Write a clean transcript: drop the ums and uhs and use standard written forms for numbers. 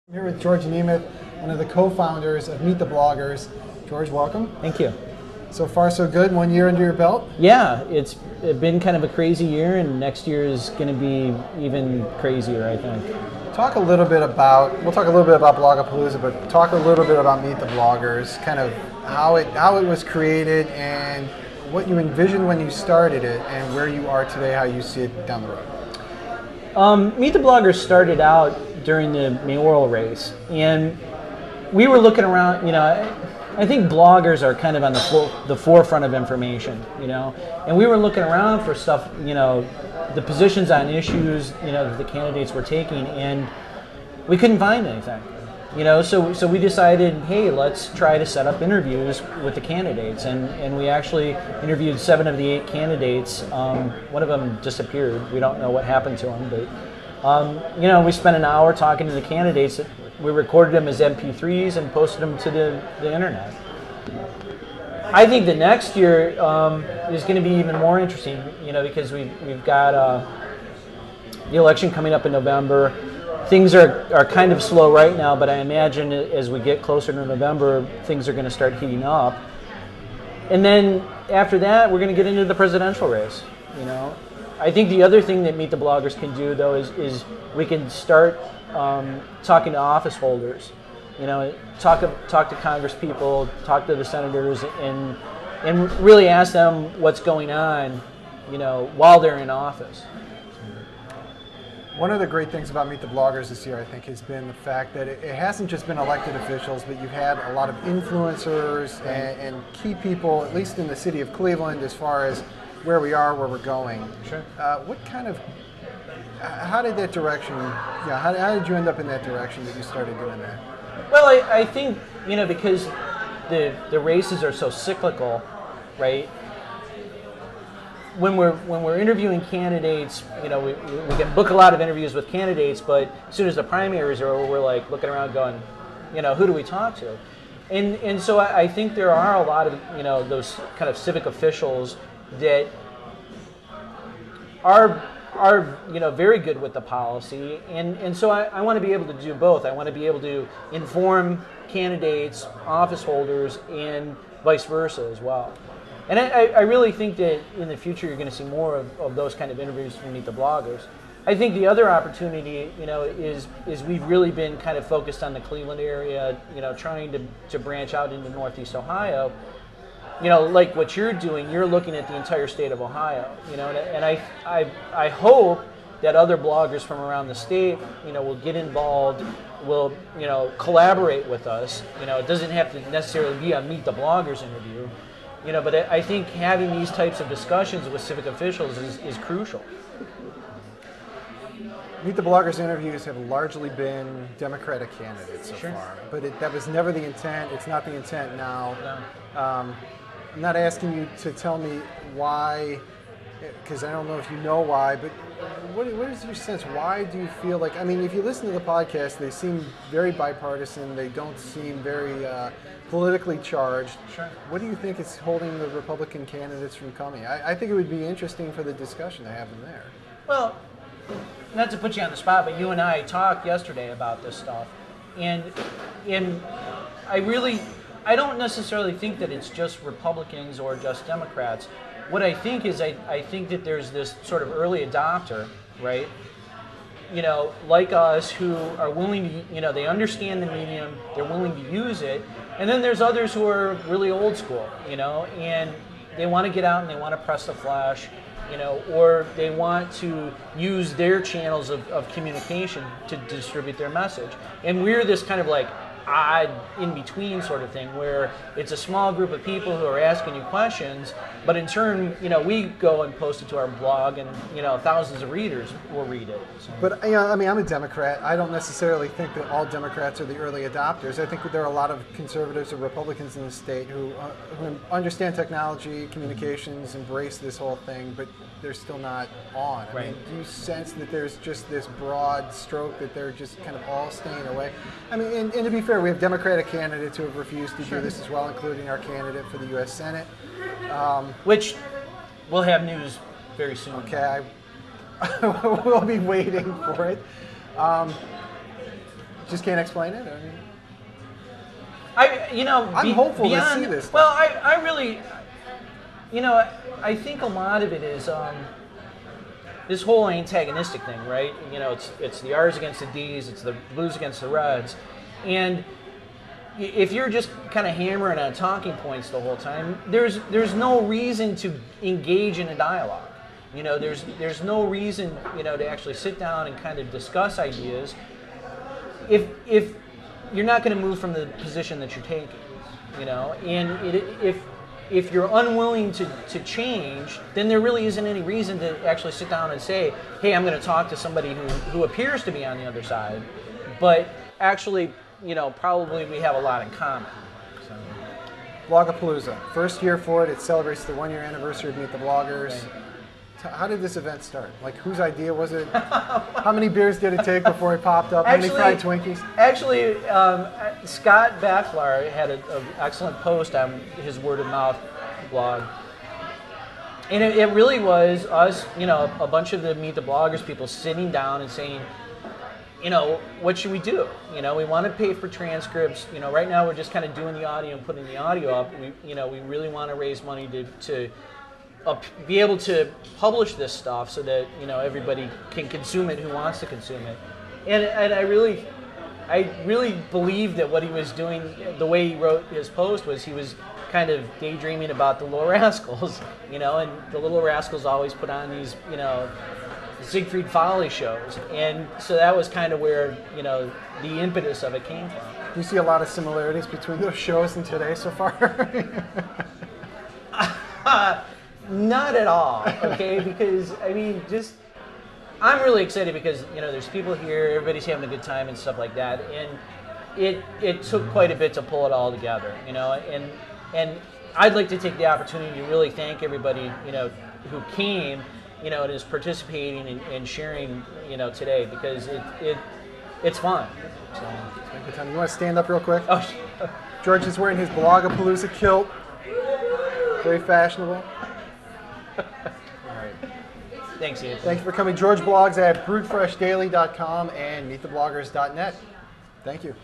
I'm here with George Nemeth, one of the co-founders of Meet the Bloggers. George, welcome. Thank you. So far, so good. 1 year under your belt? Yeah, it's been kind of a crazy year, and next year is going to be even crazier, I think. We'll talk a little bit about Bloggapalooza, but talk a little bit about Meet the Bloggers, kind of how it was created and what you envisioned when you started it and where you are today, how you see it down the road. Meet the Bloggers started out during the mayoral race, and we were looking around. I think bloggers are kind of on the forefront of information, and we were looking around for stuff, the positions on issues, that the candidates were taking, and we couldn't find anything, so we decided, hey, let's try to set up interviews with the candidates, and we actually interviewed 7 of the 8 candidates. One of them disappeared. We don't know what happened to him, but we spent an hour talking to the candidates. We recorded them as MP3s and posted them to the internet. I think the next year is going to be even more interesting, because we've got the election coming up in November. Things are kind of slow right now, but I imagine as we get closer to November, things are going to start heating up. And then after that, we're going to get into the presidential race, I think the other thing that Meet the Bloggers can do, though, is we can start talking to office holders, talk to Congress people, talk to the senators, and really ask them what's going on, while they're in office. One of the great things about Meet the Bloggers this year, I think, has been the fact that it hasn't just been elected officials, but you've had a lot of influencers and key people, at least in the city of Cleveland, as far as where we are, where we're going. Sure. How did that direction, how did you end up in that direction that you started doing that? Well, I think, because the races are so cyclical, right? When we're interviewing candidates, we can book a lot of interviews with candidates, but as soon as the primaries are over, we're like looking around going, who do we talk to? And so I think there are a lot of, those kind of civic officials that are very good with the policy, and so I want to be able to do both. I want to be able to inform candidates, office holders, and vice versa as well. And I really think that in the future you're going to see more of those kind of interviews from Meet the Bloggers. I think the other opportunity, is we've really been kind of focused on the Cleveland area, trying to branch out into Northeast Ohio. Like what you're doing, you're looking at the entire state of Ohio, and I hope that other bloggers from around the state, will get involved, will, collaborate with us. It doesn't have to necessarily be a Meet the Bloggers interview, but I think having these types of discussions with civic officials is crucial. Meet the Bloggers interviews have largely been Democratic candidates so far, but that was never the intent. It's not the intent now. No. I'm not asking you to tell me why, because I don't know if you know why, but what is your sense? Why do you feel like, if you listen to the podcast, they seem very bipartisan. They don't seem very politically charged. Sure. What do you think is holding the Republican candidates from coming? I think it would be interesting for the discussion to have them there. Well, not to put you on the spot, but you and I talked yesterday about this stuff, and I don't necessarily think that it's just Republicans or just Democrats. What I think is I think that there's this sort of early adopter, right? Like us, who are willing to, they understand the medium, they're willing to use it, and then there's others who are really old school, and they want to get out and they want to press the flash, or they want to use their channels of communication to distribute their message. And we're this kind of like odd in-between sort of thing where it's a small group of people who are asking you questions, but in turn, we go and post it to our blog, and thousands of readers will read it. So. But I'm a Democrat. I don't necessarily think that all Democrats are the early adopters. I think that there are a lot of conservatives or Republicans in the state who understand technology, communications, embrace this whole thing, but they're still not on. Right. Do you sense that there's just this broad stroke that they're just kind of all staying away? And to be fair, we have Democratic candidates who have refused to do this as well, including our candidate for the U.S. Senate. Which we'll have news very soon. Okay, we'll be waiting for it. Just can't explain it? I'm hopeful to see this. Well, I really, I think a lot of it is this whole antagonistic thing, right? It's the R's against the D's, it's the Blues against the Reds, and if you're just kind of hammering on talking points the whole time, there's no reason to engage in a dialogue. There's no reason to actually sit down and kind of discuss ideas if you're not going to move from the position that you're taking. And if you're unwilling to change, then there really isn't any reason to actually sit down and say, hey, I'm going to talk to somebody who appears to be on the other side, but actually, probably we have a lot in common. So. Bloggapalooza, first year for it. It celebrates the 1-year anniversary of Meet the Bloggers. Right. How did this event start? Like, whose idea was it? How many beers did it take before it popped up? How many fried Twinkies? Actually, Scott Backlar had an excellent post on his word of mouth blog. And it really was us, a bunch of the Meet the Bloggers people sitting down and saying, what should we do? We want to pay for transcripts. Right now we're just kind of doing the audio and putting the audio up. We really want to raise money to be able to publish this stuff so that everybody can consume it who wants to consume it. And I really believe that what he was doing, the way he wrote his post, was he was kind of daydreaming about the Little Rascals, and the Little Rascals always put on these, Siegfried Folly shows, and so that was kind of where the impetus of it came from. Do you see a lot of similarities between those shows and today so far? Not at all, okay? Because I'm really excited because there's people here, everybody's having a good time and stuff like that, and it took quite a bit to pull it all together, and I'd like to take the opportunity to really thank everybody who came. And is participating and sharing, today, because it's fun. So. Good time. You want to stand up real quick? Oh, George is wearing his Bloggapalooza kilt. Very fashionable. All right. Thanks, Ian. Thanks for coming. George blogs at brewedfreshdaily.com and meetthebloggers.net. Thank you.